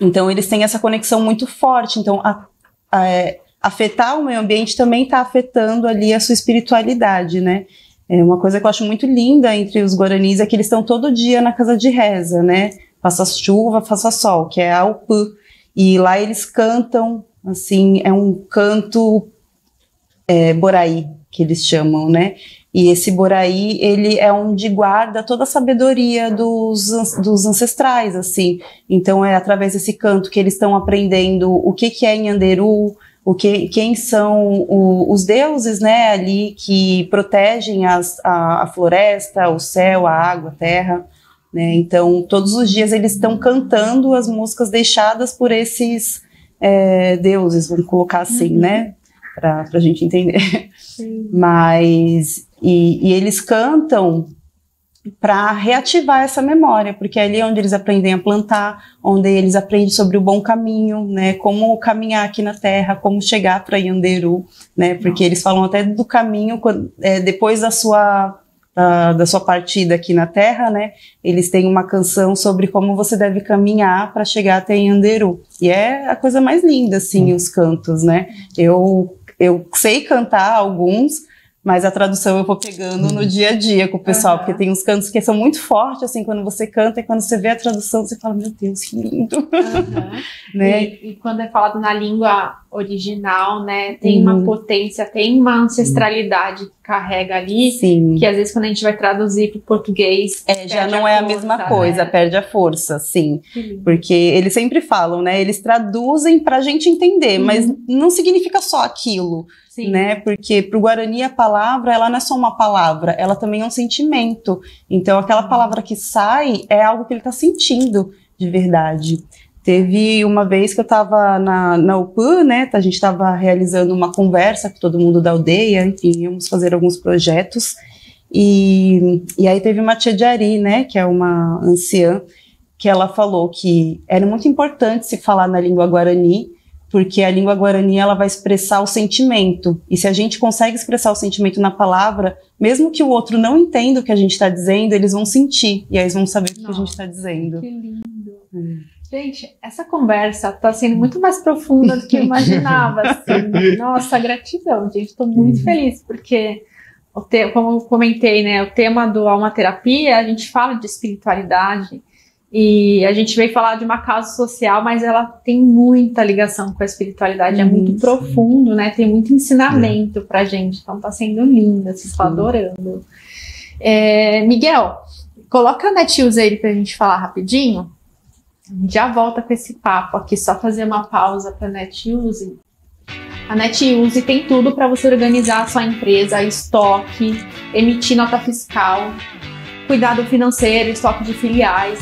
Então eles têm essa conexão muito forte. Então afetar o meio ambiente também está afetando ali a sua espiritualidade, né? Uma coisa que eu acho muito linda entre os guaranis é que eles estão todo dia na casa de reza, né? Faça chuva, faça sol, que é a Upã. E lá eles cantam, assim, é um canto Boraí, que eles chamam, né? E esse Boraí, ele é onde guarda toda a sabedoria dos ancestrais, assim. Então é através desse canto que eles estão aprendendo o que é Nhanderu, quem são os deuses, né, ali que protegem a floresta, o céu, a água, a terra, né? Então todos os dias eles estão cantando as músicas deixadas por esses deuses, vamos colocar assim, né? para a gente entender. Sim. Mas, e eles cantam para reativar essa memória, porque é ali onde eles aprendem a plantar, onde eles aprendem sobre o bom caminho, né, como caminhar aqui na terra, como chegar para Yanderu, né, porque eles falam até do caminho, depois da sua partida aqui na terra, né, eles têm uma canção sobre como você deve caminhar para chegar até Yanderu, e é a coisa mais linda, assim, os cantos, né, eu sei cantar alguns, mas a tradução eu vou pegando no dia a dia com o pessoal, porque tem uns cantos que são muito fortes, assim, quando você canta, e quando você vê a tradução, você fala, meu Deus, que lindo. Né? E quando é falado na língua original, né, tem uma potência, tem uma ancestralidade que carrega ali, que às vezes quando a gente vai traduzir para o português... já não é a mesma coisa, perde a força, sim. Porque eles sempre falam, né, eles traduzem para a gente entender, mas não significa só aquilo. Sim. Né? Porque para o Guarani a palavra, ela não é só uma palavra, ela também é um sentimento. Então aquela palavra que sai é algo que ele está sentindo de verdade. Teve uma vez que eu estava na UPAN, né? A gente estava realizando uma conversa com todo mundo da aldeia, enfim, íamos fazer alguns projetos. E aí teve uma tia Jari, né? Que é uma anciã, que ela falou que era muito importante se falar na língua Guarani, porque a língua Guarani ela vai expressar o sentimento, e se a gente consegue expressar o sentimento na palavra, mesmo que o outro não entenda o que a gente está dizendo, eles vão sentir, e aí eles vão saber o que a gente está dizendo. Que lindo! Gente, essa conversa está sendo muito mais profunda do que eu imaginava, assim. Nossa, gratidão, gente, estou muito feliz, porque, como eu comentei, né, o tema do Alma Terapia, a gente fala de espiritualidade, e a gente veio falar de uma causa social, mas ela tem muita ligação com a espiritualidade, é muito profundo, né? Tem muito ensinamento pra gente, então tá sendo lindo, vocês estão adorando. Miguel, coloca a Netshoes aí pra gente falar rapidinho, a gente já volta com esse papo aqui, só fazer uma pausa pra Netshoes. A Netshoes tem tudo para você organizar a sua empresa, estoque, emitir nota fiscal, cuidado financeiro, estoque de filiais.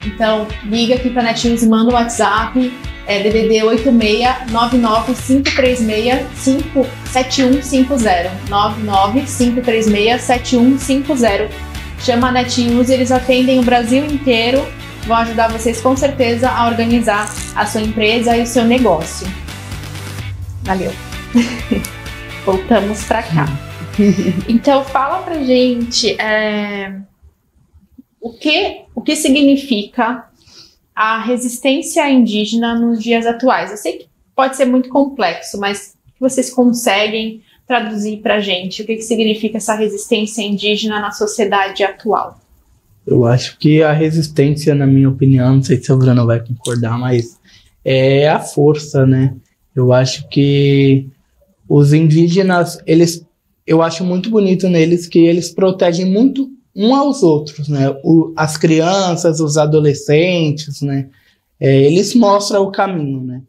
Então, liga aqui para a Netshoes e manda um WhatsApp, DDD 86-99536-7150, 99536-7150. Chama a Netshoes, eles atendem o Brasil inteiro, vão ajudar vocês com certeza a organizar a sua empresa e o seu negócio. Valeu! Voltamos para cá. Então, fala pra gente... O que significa a resistência indígena nos dias atuais? Eu sei que pode ser muito complexo, mas vocês conseguem traduzir para a gente o que significa essa resistência indígena na sociedade atual? Eu acho que a resistência, na minha opinião, não sei se a Bruna vai concordar, mas é a força, né? Eu acho que os indígenas, eu acho muito bonito neles que eles protegem muito um aos outros, né? As crianças, os adolescentes, né? Eles mostram o caminho, né?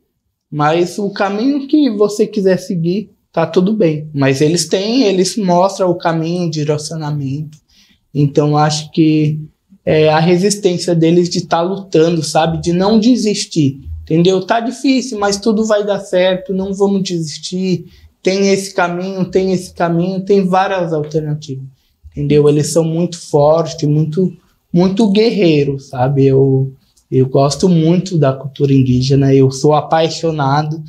Mas o caminho que você quiser seguir, tá tudo bem. Mas eles mostram o caminho, o direcionamento. Então, acho que a resistência deles de estar lutando, sabe? De não desistir, entendeu? Tá difícil, mas tudo vai dar certo, não vamos desistir. Tem esse caminho, tem várias alternativas. Entendeu? Eles são muito fortes, muito guerreiros, sabe? Eu gosto muito da cultura indígena, eu sou apaixonado,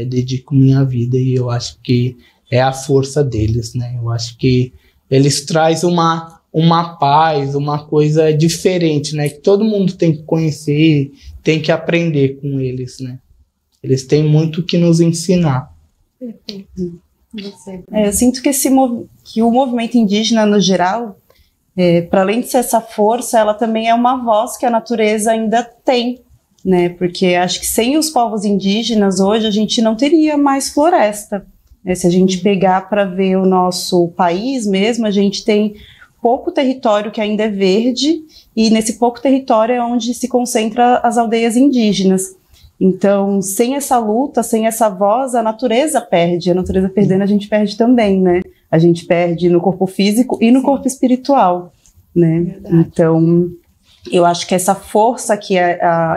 dedico minha vida e eu acho que é a força deles, né? Eu acho que eles trazem uma paz, uma coisa diferente, né? Que todo mundo tem que conhecer, tem que aprender com eles, né? Eles têm muito que nos ensinar. Perfeito. Eu sinto que o movimento indígena no geral, para além de ser essa força, ela também é uma voz que a natureza ainda tem, né? Porque acho que sem os povos indígenas hoje a gente não teria mais floresta, né? Se a gente pegar para ver o nosso país mesmo, a gente tem pouco território que ainda é verde, e nesse pouco território é onde se concentra as aldeias indígenas. Então, sem essa luta, sem essa voz, a natureza perde. A natureza perdendo, a gente perde também, né? A gente perde no corpo físico e no corpo espiritual, né? Verdade. Então, eu acho que essa força que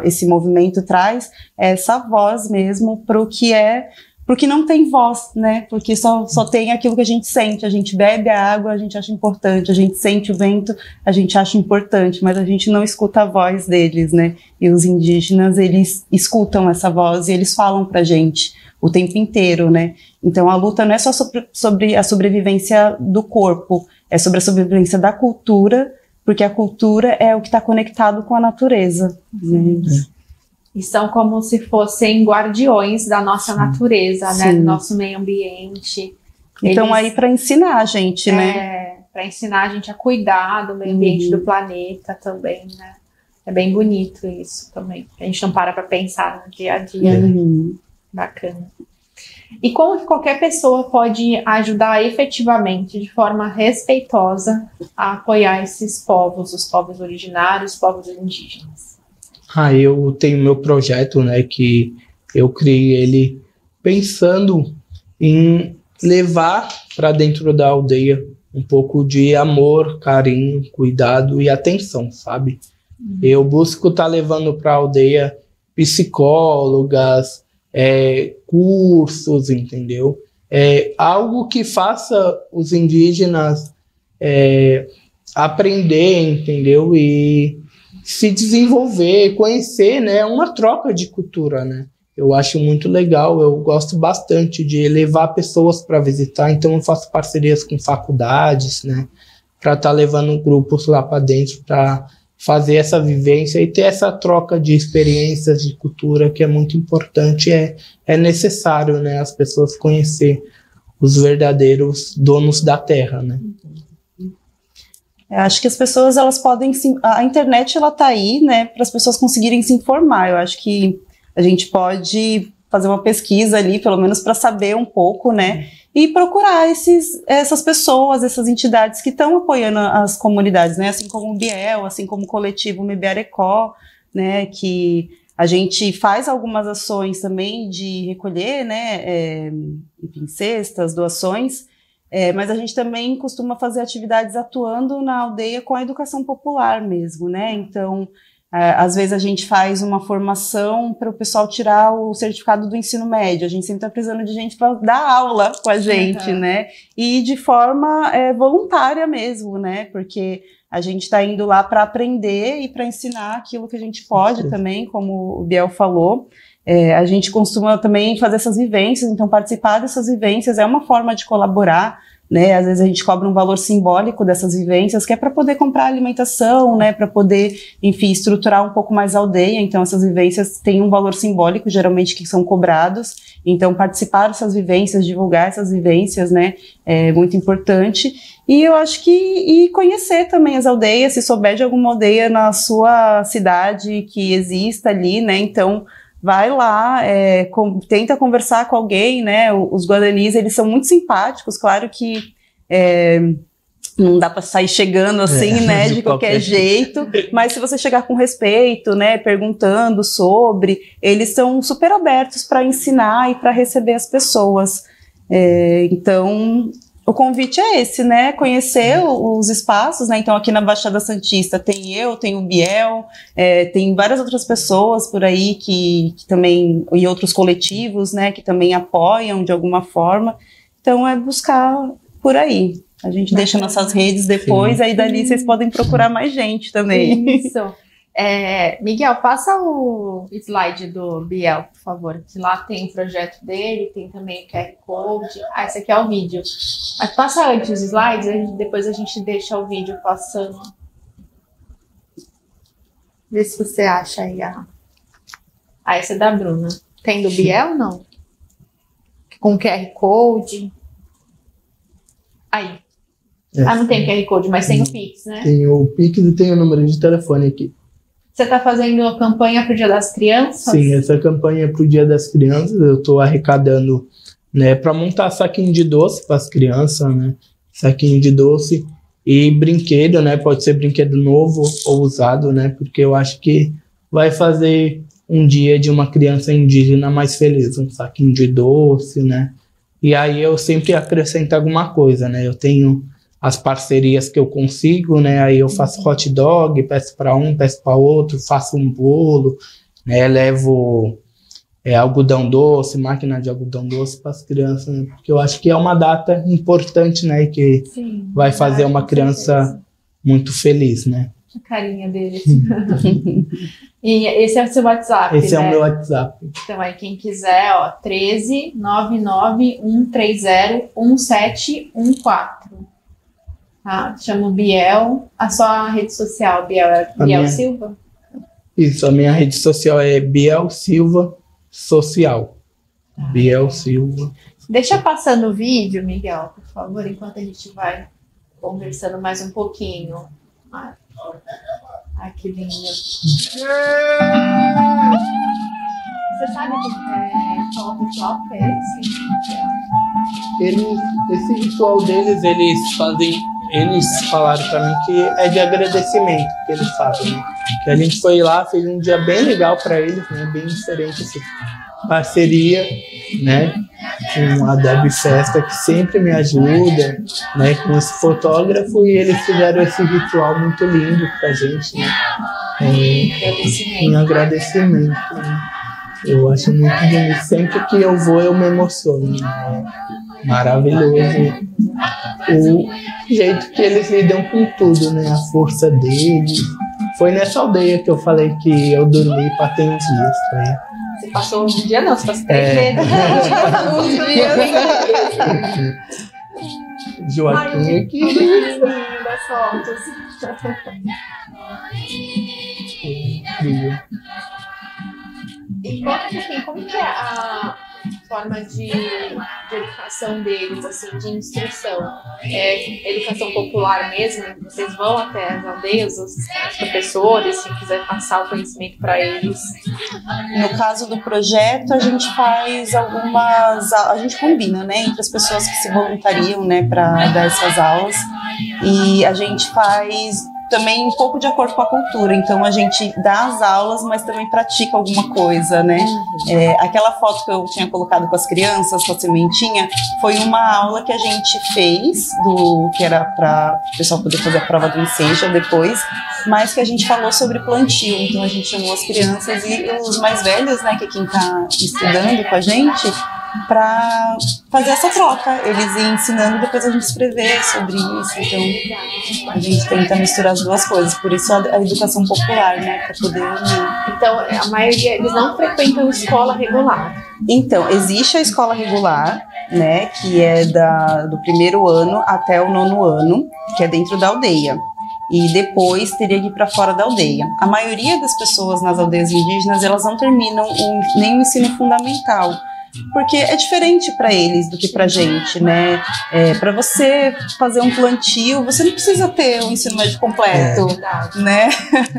esse movimento traz é essa voz mesmo para o que é porque não tem voz, né? Porque só tem aquilo que a gente sente. A gente bebe a água, a gente acha importante. A gente sente o vento, a gente acha importante. Mas a gente não escuta a voz deles, né? E os indígenas, eles escutam essa voz e eles falam pra gente o tempo inteiro, né? Então a luta não é só sobre a sobrevivência do corpo, é sobre a sobrevivência da cultura, porque a cultura é o que está conectado com a natureza. Né? E são como se fossem guardiões da nossa natureza, né? Do nosso meio ambiente. Então aí para ensinar a gente, né? Para ensinar a gente a cuidar do meio ambiente do planeta também, né? É bem bonito isso também. A gente não para pensar no dia a dia. Né? Bacana. E como que qualquer pessoa pode ajudar efetivamente, de forma respeitosa, a apoiar esses povos, os povos originários, os povos indígenas? Eu tenho meu projeto, né, que eu criei ele pensando em levar para dentro da aldeia um pouco de amor, carinho, cuidado e atenção, sabe? Eu busco estar levando para a aldeia psicólogas, cursos, entendeu? Algo que faça os indígenas aprender, entendeu? E se desenvolver, conhecer, né? Uma troca de cultura, né? Eu acho muito legal, eu gosto bastante de levar pessoas para visitar, então eu faço parcerias com faculdades, né? Para estar levando grupos lá para dentro para fazer essa vivência e ter essa troca de experiências de cultura que é muito importante, é necessário, né? As pessoas conhecer os verdadeiros donos da terra, né? Eu acho que as pessoas, elas podem a internet, ela tá aí, né, para as pessoas conseguirem se informar. Eu acho que a gente pode fazer uma pesquisa ali, pelo menos para saber um pouco, né, e procurar essas pessoas, essas entidades que estão apoiando as comunidades, né, assim como o Biel, assim como o coletivo Mebiarecó, né, que a gente faz algumas ações também de recolher, né, enfim, cestas, doações. Mas a gente também costuma fazer atividades atuando na aldeia com a educação popular mesmo, né? Então, às vezes a gente faz uma formação para o pessoal tirar o certificado do ensino médio. A gente sempre está precisando de gente para dar aula com a gente, né? E de forma voluntária mesmo, né? Porque a gente está indo lá para aprender e para ensinar aquilo que a gente pode também, como o Biel falou. A gente costuma também fazer essas vivências, então participar dessas vivências é uma forma de colaborar, né? Às vezes a gente cobra um valor simbólico dessas vivências, que é para poder comprar alimentação, né? Para poder, enfim, estruturar um pouco mais a aldeia. Então essas vivências têm um valor simbólico, geralmente, que são cobrados. Então participar dessas vivências, divulgar essas vivências, né? É muito importante. E eu acho que conhecer também as aldeias, se souber de alguma aldeia na sua cidade que exista ali, né? Então vai lá, tenta conversar com alguém, né? Os guaranis, eles são muito simpáticos, claro que não dá para sair chegando assim, né, de qualquer jeito, mas se você chegar com respeito, né, perguntando sobre, eles são super abertos para ensinar e para receber as pessoas. Então, o convite é esse, né? Conhecer os espaços, né? Então, aqui na Baixada Santista tem o Biel, tem várias outras pessoas por aí que também, e outros coletivos, né? Que também apoiam de alguma forma. Então, é buscar por aí. A gente deixa nossas redes depois, aí dali vocês podem procurar mais gente também. Isso. Miguel, passa o slide do Biel, por favor, que lá tem o projeto dele, tem também o QR Code. Esse aqui é o vídeo. Mas passa antes os slides, depois a gente deixa o vídeo passando. Vê se você acha aí essa é da Bruna. Tem do Biel, não? Com QR Code. Aí. Não tem o QR Code, mas tem o Pix, né? Tem o Pix e tem o número de telefone aqui. Você está fazendo a campanha para o Dia das Crianças? Sim, essa campanha é para o Dia das Crianças. Eu estou arrecadando, né, para montar saquinho de doce para as crianças, né? Saquinho de doce e brinquedo, né? Pode ser brinquedo novo ou usado, né? Porque eu acho que vai fazer um dia de uma criança indígena mais feliz. Um saquinho de doce, né? E aí eu sempre acrescento alguma coisa, né? Eu tenho as parcerias que eu consigo, né? Aí eu faço hot dog, peço para um, peço para outro, faço um bolo, né? Levo algodão doce, máquina de algodão doce para as crianças, né? Porque eu acho que é uma data importante, né? Que sim, vai fazer uma criança muito feliz, né? A carinha deles. E esse é o seu WhatsApp, Esse, né? É o meu WhatsApp. Então aí quem quiser, ó, 13 99 130 1714. Tá? Chamo Biel. A sua rede social, Biel, é Biel Silva? Isso, a minha rede social é Biel Silva Social. Biel Silva. Deixa passando o vídeo, Miguel, por favor, enquanto a gente vai conversando mais um pouquinho. Ai, que lindo. Você sabe o que qual ritual é esse? Esse ritual deles, eles falaram pra mim que é de agradecimento que eles fazem, né? Que a gente foi lá, fez um dia bem legal pra eles, né? Bem diferente, essa parceria, né? Com a Deb Festa, que sempre me ajuda, né? Com esse fotógrafo, e eles fizeram esse ritual muito lindo pra gente, né? Em agradecimento, né? Eu acho muito bonito. Sempre que eu vou, eu me emociono, né? Maravilhoso o jeito que eles lidam com tudo, né? A força deles. Foi nessa aldeia que eu falei que eu dormi para ter uns dias. Né? Você passou um dia não, você passou 3 meses. Joaquim aqui. Das fotos. Incrível. E conta um pouquinho, como que é a forma de educação deles, assim, de instrução? É educação popular mesmo? Vocês vão até as aldeias, os professores, se quiser passar o conhecimento para eles? No caso do projeto, a gente faz a gente combina, né, entre as pessoas que se voluntariam, né, para dar essas aulas, e a gente faz também um pouco de acordo com a cultura, então a gente dá as aulas, mas também pratica alguma coisa, né? Aquela foto que eu tinha colocado com as crianças, com a sementinha, foi uma aula que a gente fez, que era para o pessoal poder fazer a prova do ensejo depois, mas que a gente falou sobre plantio, então a gente chamou as crianças e os mais velhos, né, que é quem está estudando com a gente, para fazer essa troca, eles iam ensinando e depois a gente escrever sobre isso, então a gente tenta misturar as duas coisas, por isso a educação popular, né, para poder unir. Então a maioria, eles não frequentam escola regular? Então, existe a escola regular, né, que é do 1º ano até o 9º ano, que é dentro da aldeia. E depois teria que ir para fora da aldeia. A maioria das pessoas nas aldeias indígenas, elas não terminam nem o ensino fundamental, porque é diferente para eles do que para a gente, né? Para você fazer um plantio, você não precisa ter o ensino médio completo, né?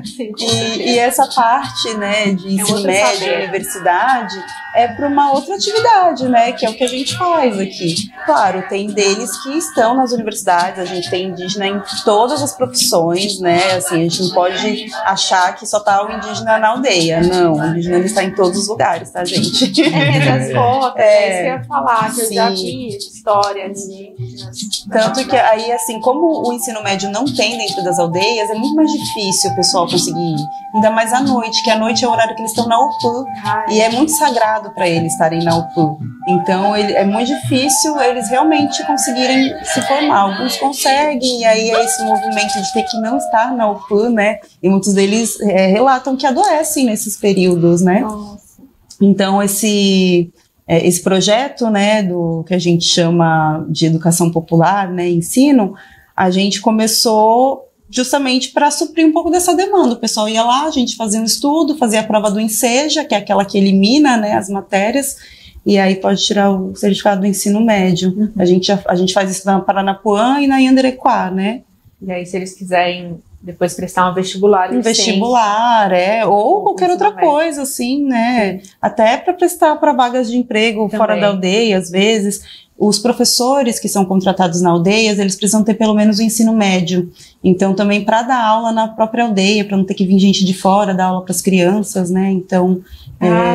Sim, e essa parte, né, de ensino médio, universidade, é para uma outra atividade, né? Que é o que a gente faz aqui. Claro, tem deles que estão nas universidades, a gente tem indígena em todas as profissões, né? Assim, a gente não pode achar que só tá o indígena na aldeia. Não, o indígena ele está em todos os lugares, tá, gente? Das fotos, é isso que eu ia falar, que eu já vi histórias de indígenas. Tanto que aí, assim, como o ensino médio não tem dentro das aldeias, é muito mais difícil o pessoal conseguir ir. Ainda mais à noite, que à noite é o horário que eles estão na UPU. E é muito sagrado para eles estarem na UPU. Então, é muito difícil eles realmente conseguirem se formar. Alguns conseguem, e aí é esse movimento de ter que não estar na UPU, né? E muitos deles relatam que adoecem nesses períodos, né? Nossa. Então, esse projeto, né, do que a gente chama de educação popular, né, ensino, a gente começou justamente para suprir um pouco dessa demanda. O pessoal ia lá, a gente fazia um estudo, fazia a prova do Enseja, que é aquela que elimina, né, as matérias, e aí pode tirar o certificado do ensino médio. A gente faz isso na Paranapuã e na Yanderequá, né? E aí, se eles quiserem depois prestar um vestibular, ou qualquer outra coisa, assim, né? Até para prestar para vagas de emprego também fora da aldeia, às vezes. Os professores que são contratados na aldeias, eles precisam ter pelo menos o ensino médio. Então, também para dar aula na própria aldeia, para não ter que vir gente de fora dar aula para as crianças, né? Então,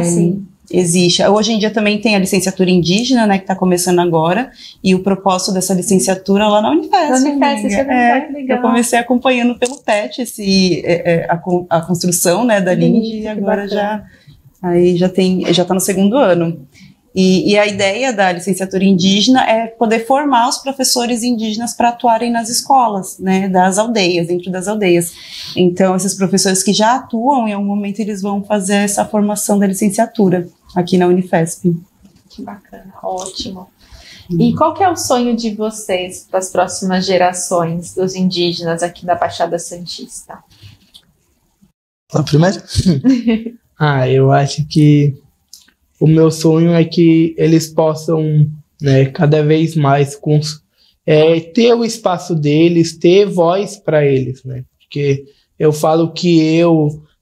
sim. Existe. Hoje em dia também tem a licenciatura indígena, né, que está começando agora, e o propósito dessa licenciatura lá na Unifesp. Legal. Eu comecei acompanhando pelo TET a construção, né, da LIND, e agora já Aí já está no 2º ano. E a ideia da licenciatura indígena é poder formar os professores indígenas para atuarem nas escolas, né, das aldeias, dentro das aldeias. Então, esses professores que já atuam, em algum momento eles vão fazer essa formação da licenciatura aqui na Unifesp. Que bacana, ótimo. E qual que é o sonho de vocês para as próximas gerações dos indígenas aqui da Baixada Santista? A primeira? Eu acho que o meu sonho é que eles possam, né, cada vez mais ter o espaço deles, ter voz para eles, né? Porque eu falo que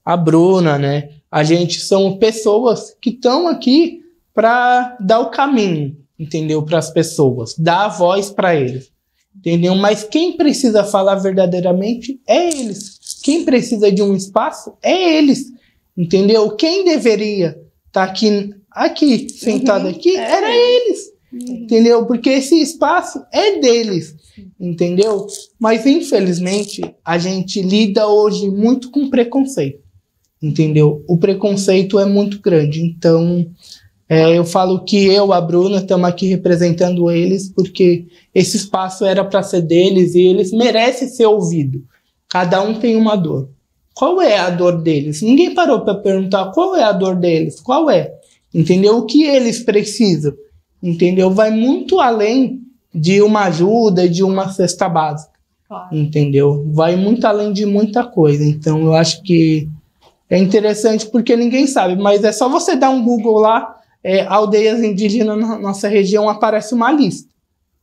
a Bruna, né, a gente são pessoas que estão aqui para dar o caminho, entendeu? Para as pessoas, dar a voz para eles, entendeu? Mas quem precisa falar verdadeiramente é eles. Quem precisa de um espaço é eles, entendeu? Quem deveria estar aqui sentado aqui era eles, entendeu? Porque esse espaço é deles, entendeu? Mas infelizmente a gente lida hoje muito com preconceito, entendeu? O preconceito é muito grande, então eu falo que a Bruna, estamos aqui representando eles porque esse espaço era para ser deles e eles merecem ser ouvidos. Cada um tem uma dor. Qual é a dor deles? Ninguém parou para perguntar qual é a dor deles. Qual é? Entendeu? O que eles precisam? Entendeu? Vai muito além de uma ajuda, de uma cesta básica. Claro. Entendeu? Vai muito além de muita coisa. Então, eu acho que é interessante porque ninguém sabe, mas é só você dar um Google lá, aldeias indígenas na nossa região, aparece uma lista.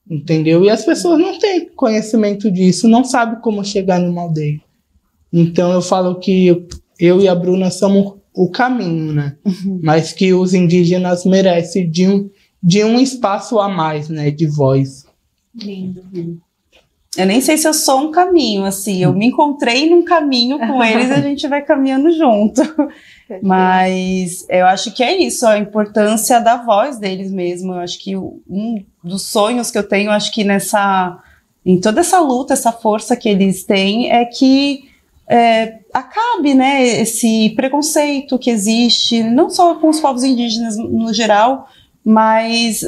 Entendeu? E as pessoas não têm conhecimento disso, não sabem como chegar numa aldeia. Então eu falo que eu e a Bruna somos o caminho, né? Mas que os indígenas merecem de um espaço a mais, né? De voz. Lindo. Eu nem sei se eu sou um caminho, assim. Eu me encontrei num caminho com eles e a gente vai caminhando junto. Mas eu acho que é isso, a importância da voz deles mesmo. Eu acho que um dos sonhos que eu tenho, acho que em toda essa luta, essa força que eles têm, é que acabe, né, esse preconceito que existe, não só com os povos indígenas no geral, mas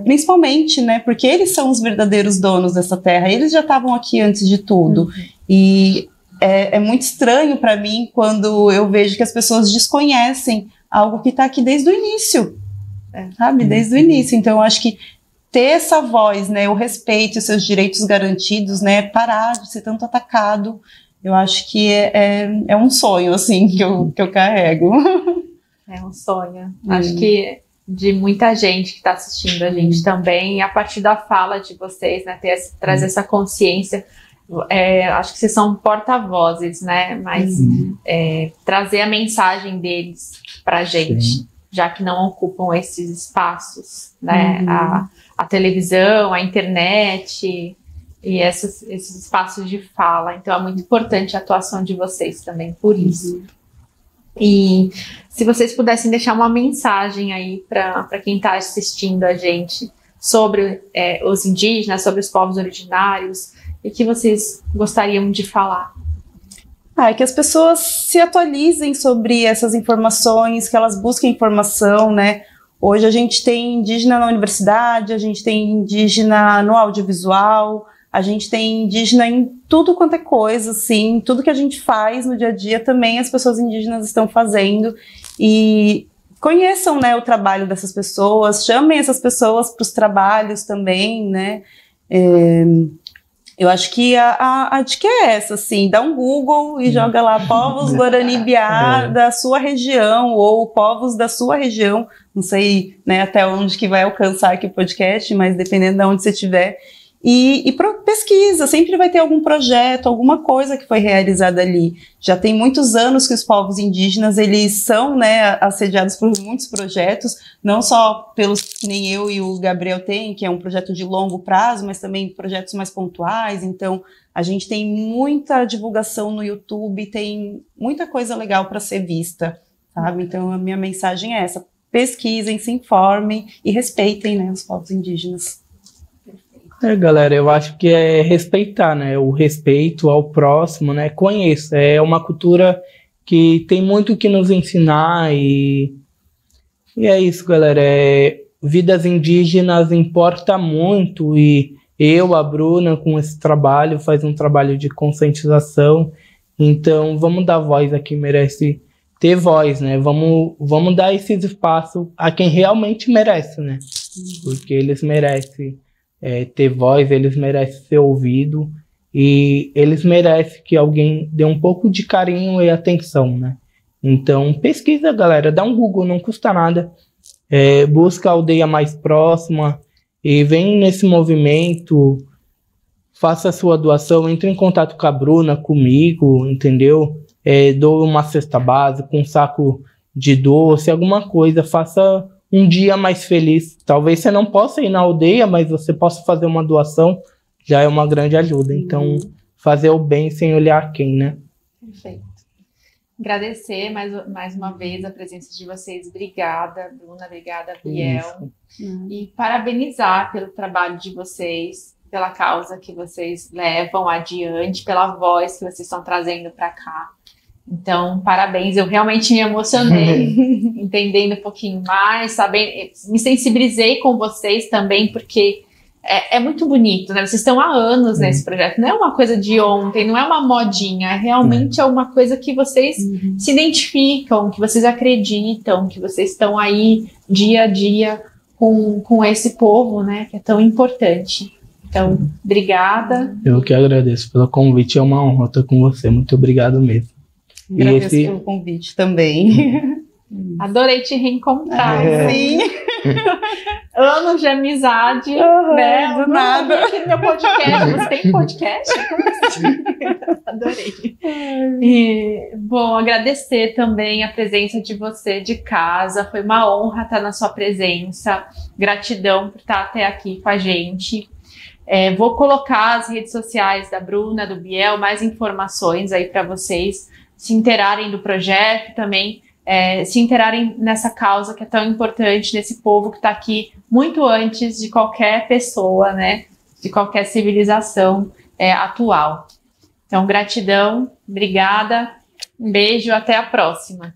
principalmente, né, porque eles são os verdadeiros donos dessa terra, eles já estavam aqui antes de tudo. E é muito estranho para mim quando eu vejo que as pessoas desconhecem algo que está aqui desde o início, sabe? Desde o início. Então, eu acho que ter essa voz, né, o respeito e os seus direitos garantidos, né, parar de ser tanto atacado, eu acho que é um sonho, assim, que eu carrego. É um sonho. Acho que de muita gente que está assistindo a gente também, e a partir da fala de vocês, né, trazer essa consciência. Acho que vocês são porta-vozes, né? Mas trazer a mensagem deles pra gente, já que não ocupam esses espaços, né? A televisão, a internet e esses espaços de fala. Então é muito importante a atuação de vocês também, por isso. E se vocês pudessem deixar uma mensagem aí para quem está assistindo a gente sobre os indígenas, sobre os povos originários, e que vocês gostariam de falar? É que as pessoas se atualizem sobre essas informações, que elas busquem informação, né? Hoje a gente tem indígena na universidade, a gente tem indígena no audiovisual, a gente tem indígena em tudo quanto é coisa, assim, tudo que a gente faz no dia a dia também as pessoas indígenas estão fazendo. E conheçam, né, o trabalho dessas pessoas, chamem essas pessoas para os trabalhos também, né? Eu acho que a dica é essa, assim, dá um Google e joga lá povos Guarani-Biá da sua região, ou povos da sua região, não sei, né, até onde que vai alcançar aqui o podcast, mas dependendo de onde você estiver, e pesquisa, sempre vai ter algum projeto, alguma coisa que foi realizada ali. Já tem muitos anos que os povos indígenas, eles são, né, assediados por muitos projetos, não só pelos que nem eu e o Gabriel tem, que é um projeto de longo prazo, mas também projetos mais pontuais. Então, a gente tem muita divulgação no YouTube, tem muita coisa legal para ser vista, sabe? Então, a minha mensagem é essa: pesquisem, se informem e respeitem, né, os povos indígenas. Galera, eu acho que é respeitar, né? O respeito ao próximo, né? Conheça. É uma cultura que tem muito que nos ensinar e E é isso, galera. Vidas indígenas importa muito e a Bruna, com esse trabalho, faz um trabalho de conscientização. Então, vamos dar voz a quem merece ter voz, né? Vamos dar esse espaço a quem realmente merece, né? Porque eles merecem ter voz, eles merecem ser ouvido e eles merecem que alguém dê um pouco de carinho e atenção, né? Então, pesquisa, galera. Dá um Google, não custa nada. Busca a aldeia mais próxima e vem nesse movimento, faça a sua doação, entre em contato com a Bruna, comigo, entendeu? Doe uma cesta básica, um saco de doce, alguma coisa, faça um dia mais feliz. Talvez você não possa ir na aldeia, mas você possa fazer uma doação, já é uma grande ajuda. Então, fazer o bem sem olhar quem, né? Perfeito. Agradecer mais uma vez a presença de vocês. Obrigada, Bruna. Obrigada, Biel. E parabenizar pelo trabalho de vocês, pela causa que vocês levam adiante, pela voz que vocês estão trazendo para cá. Então, parabéns. Eu realmente me emocionei, entendendo um pouquinho mais, sabendo, me sensibilizei com vocês também, porque é muito bonito, né? Vocês estão há anos nesse projeto. Não é uma coisa de ontem, não é uma modinha. Realmente é uma coisa que vocês se identificam, que vocês acreditam, que vocês estão aí dia a dia com esse povo, né? Que é tão importante. Então, obrigada. Eu que agradeço pelo convite. É uma honra estar com você. Muito obrigado mesmo. Agradeço pelo convite também. Adorei te reencontrar. Sim. Anos de amizade, né? Do nada. Aqui no meu podcast. Você tem podcast? Como assim? Adorei. E, bom, agradecer também a presença de você de casa. Foi uma honra estar na sua presença. Gratidão por estar até aqui com a gente. Vou colocar as redes sociais da Bruna, do Biel, mais informações aí para vocês se interarem do projeto também. Se interarem nessa causa que é tão importante, nesse povo que está aqui muito antes de qualquer pessoa, né? De qualquer civilização atual. Então, gratidão, obrigada, um beijo, até a próxima.